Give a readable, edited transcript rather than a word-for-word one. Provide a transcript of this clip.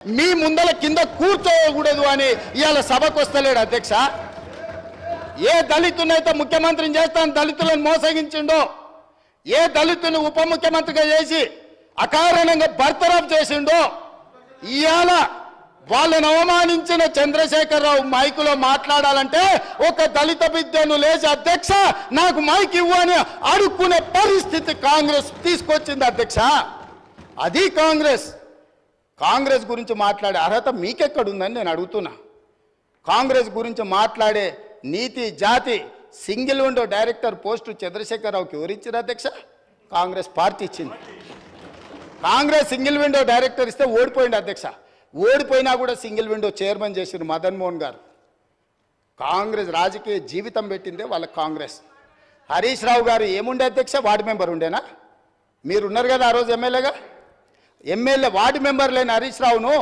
మీ ముందల కింద కూర్చోకూడదు అని ఇవాళ సభకు వస్తలేడు అధ్యక్ష. ఏ దళితునైతే ముఖ్యమంత్రిని చేస్తాను దళితులను మోసగించిండో, ఏ దళితుని ఉప ముఖ్యమంత్రిగా చేసి అకారణంగా బర్తరఫ్ చేసిండో, ఇవాళ వాళ్ళని అవమానించిన చంద్రశేఖరరావు మైకులో మాట్లాడాలంటే ఒక దళిత బిడ్డను లేచి అధ్యక్ష నాకు మైక్ ఇవ్వు అని అడుక్కునే పరిస్థితి కాంగ్రెస్ తీసుకొచ్చింది అధ్యక్ష. అది కాంగ్రెస్ గురించి మాట్లాడే అర్హత మీకెక్కడుందని నేను అడుగుతున్నా. కాంగ్రెస్ గురించి మాట్లాడే నీతి జాతి సింగిల్ విండో డైరెక్టర్ పోస్టు చంద్రశేఖరరావుకి ఎవరిచ్చారు అధ్యక్ష? కాంగ్రెస్ పార్టీ ఇచ్చింది. కాంగ్రెస్ సింగిల్ విండో డైరెక్టర్ ఇస్తే ఓడిపోయింది అధ్యక్ష. ఓడిపోయినా కూడా సింగిల్ విండో చైర్మన్ చేసిన మదన్ మోహన్ గారు. కాంగ్రెస్ రాజకీయ జీవితం పెట్టిందే వాళ్ళ కాంగ్రెస్. హరీష్ రావు గారు ఏముండే అధ్యక్ష? వార్డు మెంబర్ ఉండేనా? మీరున్నారు కదా ఆ రోజు ఎమ్మెల్యేగా. ఎమ్మెల్యే వార్డు మెంబర్ లేని హరీష్ రావును